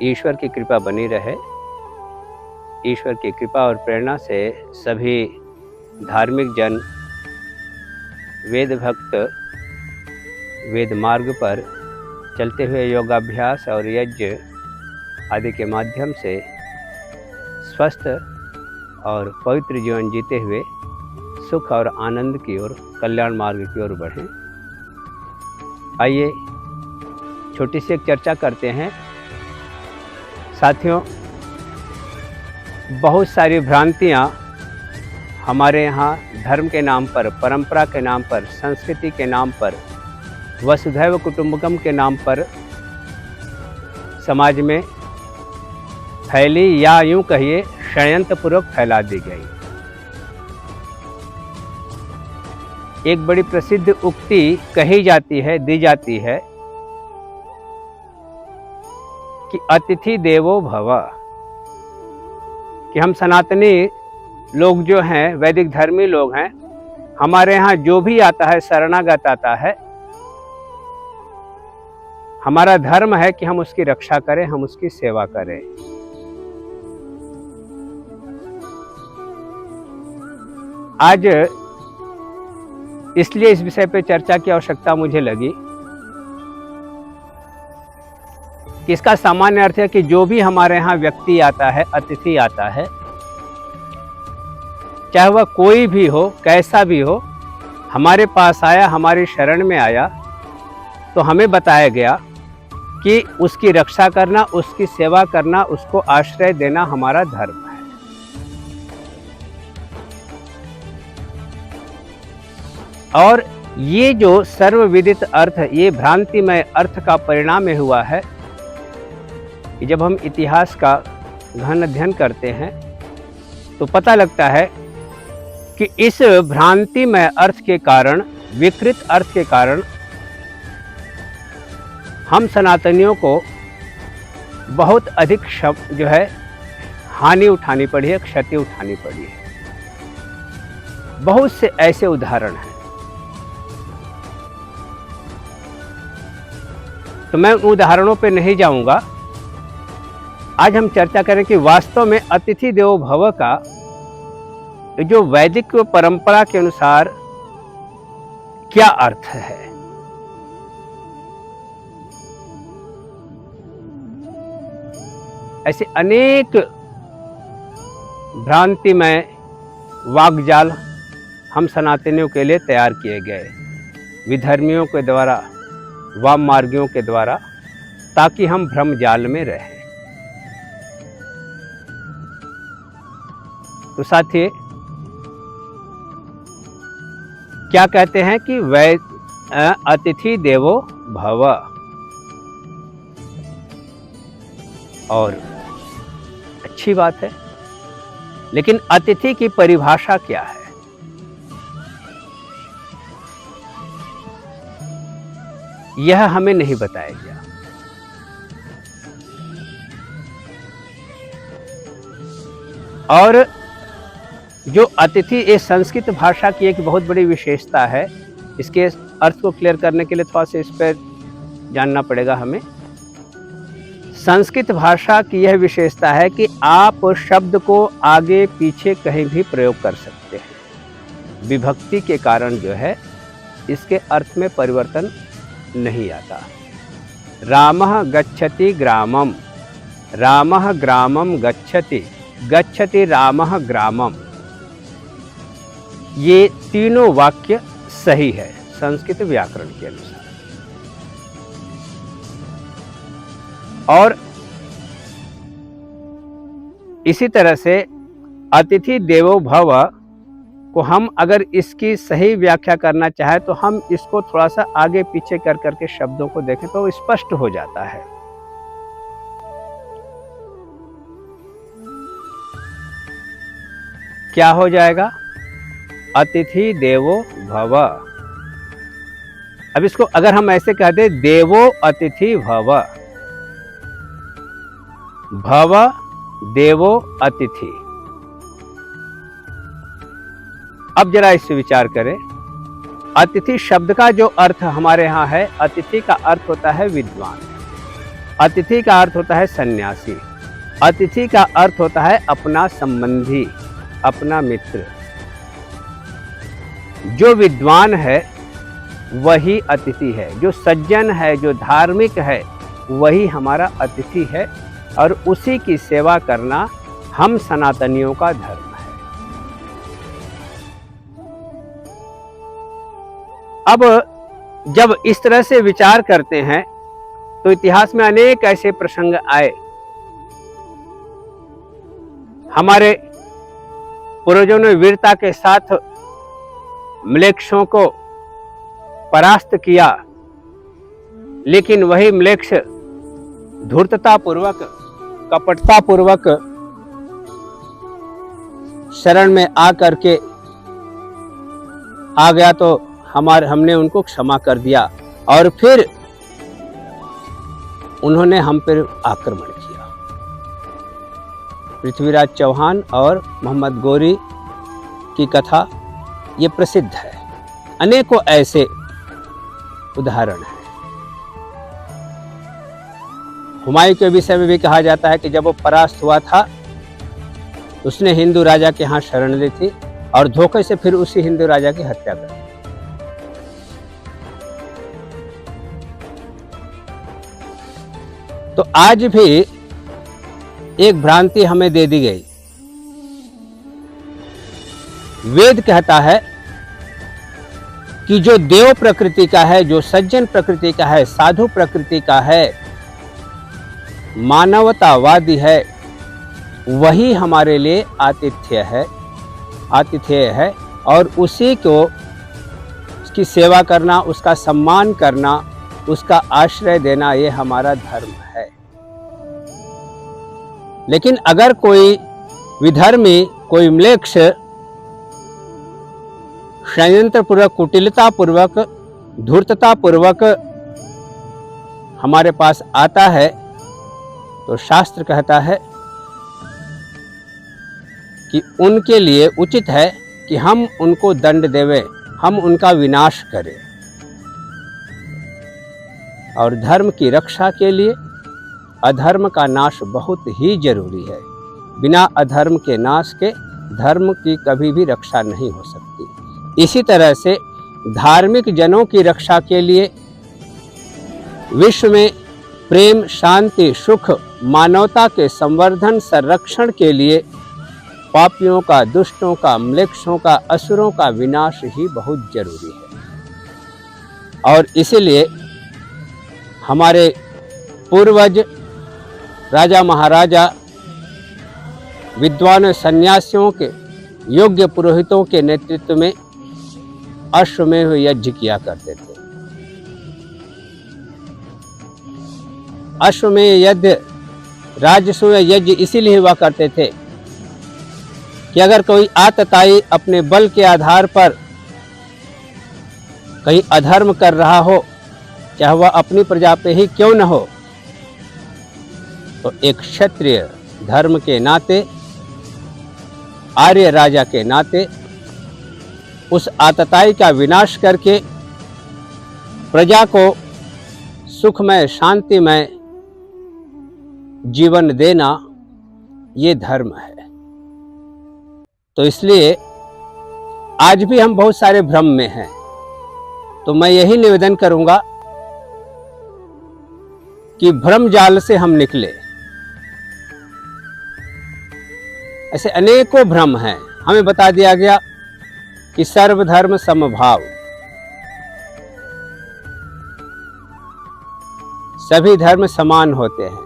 ईश्वर की कृपा बनी रहे। ईश्वर की कृपा और प्रेरणा से सभी धार्मिक जन वेद भक्त वेद मार्ग पर चलते हुए योगाभ्यास और यज्ञ आदि के माध्यम से स्वस्थ और पवित्र जीवन जीते हुए सुख और आनंद की ओर, कल्याण मार्ग की ओर बढ़ें। आइए छोटी सी एक चर्चा करते हैं। साथियों, बहुत सारी भ्रांतियाँ हमारे यहाँ धर्म के नाम पर, परंपरा के नाम पर, संस्कृति के नाम पर, वसुधैव कुटुंबकम के नाम पर समाज में फैली, या यूं कहिए षड्यंत्रपूर्वक फैला दी गई। एक बड़ी प्रसिद्ध उक्ति कही जाती है, दी जाती है कि अतिथि देवो भव, कि हम सनातनी लोग जो हैं, वैदिक धर्मी लोग हैं, हमारे यहाँ जो भी आता है, शरणागत आता है, हमारा धर्म है कि हम उसकी रक्षा करें, हम उसकी सेवा करें। आज इसलिए इस विषय पे चर्चा की आवश्यकता मुझे लगी कि इसका सामान्य अर्थ है कि जो भी हमारे यहाँ व्यक्ति आता है, अतिथि आता है, चाहे वह कोई भी हो, कैसा भी हो, हमारे पास आया, हमारी शरण में आया, तो हमें बताया गया कि उसकी रक्षा करना, उसकी सेवा करना, उसको आश्रय देना हमारा धर्म है। और ये जो सर्वविदित अर्थ, ये भ्रांतिमय अर्थ का परिणाम हुआ है कि जब हम इतिहास का गहन अध्ययन करते हैं तो पता लगता है कि इस भ्रांतिमय अर्थ के कारण, विकृत अर्थ के कारण हम सनातनियों को बहुत अधिक जो है हानि उठानी पड़ी है, क्षति उठानी पड़ी है। बहुत से ऐसे उदाहरण हैं। तो मैं उन उदाहरणों पे नहीं जाऊंगा। आज हम चर्चा करें कि वास्तव में अतिथि देवो भव का जो वैदिक परंपरा के अनुसार क्या अर्थ है। ऐसे अनेक भ्रांतिमय वाकजाल हम सनातनियों के लिए तैयार किए गए, विधर्मियों के द्वारा, वाम मार्गियों के द्वारा, ताकि हम भ्रम जाल में रहें। तो साथियों, क्या कहते हैं कि अतिथि देवो भव, और अच्छी बात है, लेकिन अतिथि की परिभाषा क्या है? यह हमें नहीं बताया गया। और जो अतिथि, ये संस्कृत भाषा की एक बहुत बड़ी विशेषता है। इसके अर्थ को क्लियर करने के लिए थोड़ा सा इस पर जानना पड़ेगा हमें। संस्कृत भाषा की यह विशेषता है कि आप शब्द को आगे पीछे कहीं भी प्रयोग कर सकते हैं। विभक्ति के कारण जो है इसके अर्थ में परिवर्तन नहीं आता। रामः गच्छति ग्रामम, रामः ग्रामम गच्छति, गच्छति रामः ग्रामम, ये तीनों वाक्य सही है संस्कृत व्याकरण के अनुसार। और इसी तरह से अतिथि देवो भव को हम अगर इसकी सही व्याख्या करना चाहे तो हम इसको थोड़ा सा आगे पीछे कर करके शब्दों को देखें तो स्पष्ट हो जाता है। क्या हो जाएगा? अतिथि देवो भव। अब इसको अगर हम ऐसे कह दे, देवो अतिथि भव, भव देवो अतिथि। अब जरा इससे विचार करें। अतिथि शब्द का जो अर्थ हमारे यहाँ है, अतिथि का अर्थ होता है विद्वान। अतिथि का अर्थ होता है सन्यासी, अतिथि का अर्थ होता है अपना संबंधी, अपना मित्र। जो विद्वान है वही अतिथि है, जो सज्जन है, जो धार्मिक है, वही हमारा अतिथि है, और उसी की सेवा करना हम सनातनियों का धर्म है। अब जब इस तरह से विचार करते हैं तो इतिहास में अनेक ऐसे प्रसंग आए। हमारे पूर्वजों ने वीरता के साथ म्लेच्छों को परास्त किया, लेकिन वही म्लेच्छ धूर्तता पूर्वक, कपटता पूर्वक शरण में आकर के आ गया, तो हमने उनको क्षमा कर दिया, और फिर उन्होंने हम पर आक्रमण किया। पृथ्वीराज चौहान और मोहम्मद गोरी की कथा ये प्रसिद्ध है। अनेकों ऐसे उदाहरण हैं। हुमायूं के विषय में भी कहा जाता है कि जब वो परास्त हुआ था, उसने हिंदू राजा के यहाँ शरण ली थी और धोखे से फिर उसी हिंदू राजा की हत्या कर दी। तो आज भी एक भ्रांति हमें दे दी गई। वेद कहता है कि जो देव प्रकृति का है, जो सज्जन प्रकृति का है, साधु प्रकृति का है, मानवतावादी है, वही हमारे लिए आतिथ्य है, और उसी को उसकी सेवा करना, उसका सम्मान करना, उसका आश्रय देना, ये हमारा धर्म है। लेकिन अगर कोई विधर्मी, कोई म्लेच्छ षड्यंत्र पूर्वक, कुटिलता पूर्वक, धूर्तता पूर्वक हमारे पास आता है, तो शास्त्र कहता है कि उनके लिए उचित है कि हम उनको दंड देवें, हम उनका विनाश करें। और धर्म की रक्षा के लिए अधर्म का नाश बहुत ही जरूरी है। बिना अधर्म के नाश के धर्म की कभी भी रक्षा नहीं हो सकती। इसी तरह से धार्मिक जनों की रक्षा के लिए, विश्व में प्रेम, शांति, सुख, मानवता के संवर्धन, संरक्षण के लिए पापियों का, दुष्टों का, म्लेच्छों का, असुरों का विनाश ही बहुत जरूरी है। और इसीलिए हमारे पूर्वज, राजा महाराजा, विद्वान सन्यासियों के, योग्य पुरोहितों के नेतृत्व में अश्वमेध यज्ञ किया करते थे। अश्वमेध यज्ञ, राजसूय यज्ञ इसीलिए हुआ करते थे कि अगर कोई आतताई अपने बल के आधार पर कहीं अधर्म कर रहा हो, चाहे वह अपनी प्रजा पे ही क्यों न हो, तो एक क्षत्रिय धर्म के नाते, आर्य राजा के नाते उस आतताई का विनाश करके प्रजा को सुखमय, शांतिमय जीवन देना, ये धर्म है। तो इसलिए आज भी हम बहुत सारे भ्रम में हैं। तो मैं यही निवेदन करूंगा कि भ्रम जाल से हम निकले। ऐसे अनेकों भ्रम हैं। हमें बता दिया गया कि सर्वधर्म समभाव, सभी धर्म समान होते हैं,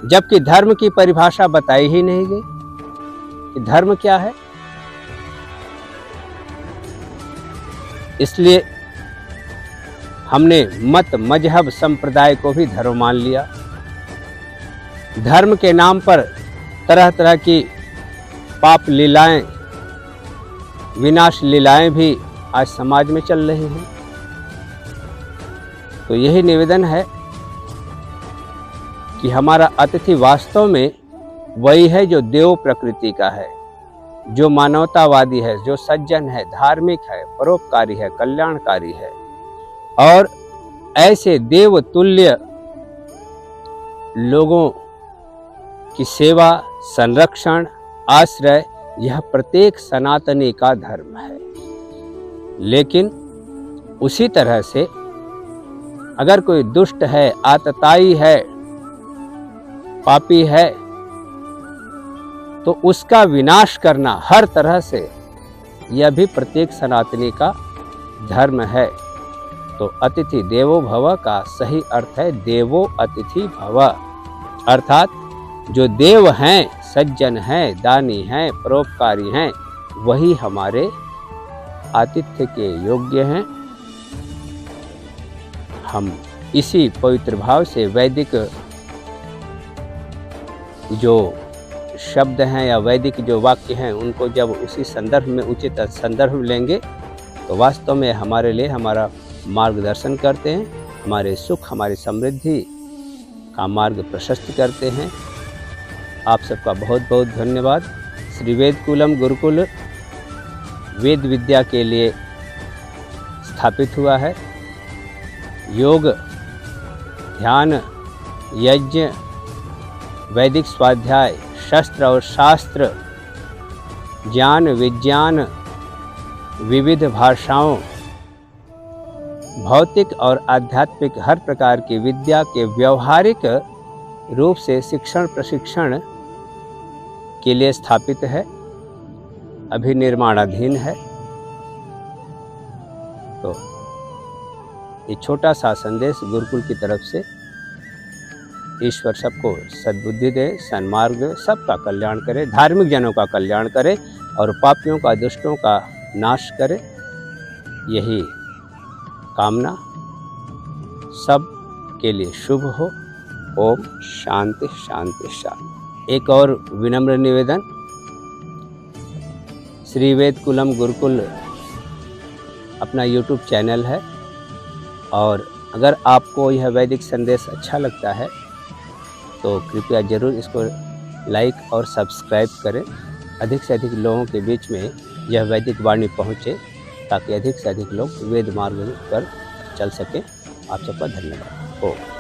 जबकि धर्म की परिभाषा बताई ही नहीं गई कि धर्म क्या है। इसलिए हमने मत, मजहब, संप्रदाय को भी धर्म मान लिया। धर्म के नाम पर तरह तरह की पाप लीलाएं, विनाश लीलाएं भी आज समाज में चल रही हैं। तो यही निवेदन है कि हमारा अतिथि वास्तव में वही है जो देव प्रकृति का है, जो मानवतावादी है, जो सज्जन है, धार्मिक है, परोपकारी है, कल्याणकारी है। और ऐसे देवतुल्य लोगों की सेवा, संरक्षण, आश्रय यह प्रत्येक सनातनी का धर्म है। लेकिन उसी तरह से अगर कोई दुष्ट है, आतताई है, पापी है, तो उसका विनाश करना हर तरह से यह भी प्रत्येक सनातनी का धर्म है। तो अतिथि देवो भव का सही अर्थ है देवो अतिथि भव, अर्थात जो देव हैं, सज्जन हैं, दानी हैं, परोपकारी हैं, वही हमारे आतिथ्य के योग्य हैं। हम इसी पवित्र भाव से वैदिक जो शब्द हैं या वैदिक जो वाक्य हैं उनको जब उसी संदर्भ में, उचित संदर्भ में लेंगे तो वास्तव में हमारे लिए हमारा मार्गदर्शन करते हैं, हमारे सुख, हमारी समृद्धि का मार्ग प्रशस्त करते हैं। आप सबका बहुत बहुत धन्यवाद। श्री वेदकुलम गुरुकुल वेद विद्या के लिए स्थापित हुआ है। योग, ध्यान, यज्ञ, वैदिक स्वाध्याय, शस्त्र और शास्त्र, ज्ञान, विज्ञान, विविध भाषाओं, भौतिक और आध्यात्मिक हर प्रकार की विद्या के व्यवहारिक रूप से शिक्षण प्रशिक्षण के लिए स्थापित है, अभी निर्माणाधीन है। तो ये छोटा सा संदेश गुरुकुल की तरफ से ईश्वर सबको सद्बुद्धि दे, सन्मार्ग, सबका कल्याण करे, धार्मिक जनों का कल्याण करे और पापियों का, दुष्टों का नाश करे। यही कामना सब के लिए शुभ हो। ओम शांति शांति शांति। एक और विनम्र निवेदन, श्री वेदकुलम गुरुकुल अपना YouTube चैनल है और अगर आपको यह वैदिक संदेश अच्छा लगता है तो कृपया ज़रूर इसको लाइक और सब्सक्राइब करें। अधिक से अधिक लोगों के बीच में यह वैदिक वाणी पहुँचे ताकि अधिक से अधिक लोग वेद मार्ग पर चल सकें। आप सबका धन्यवाद। ओम।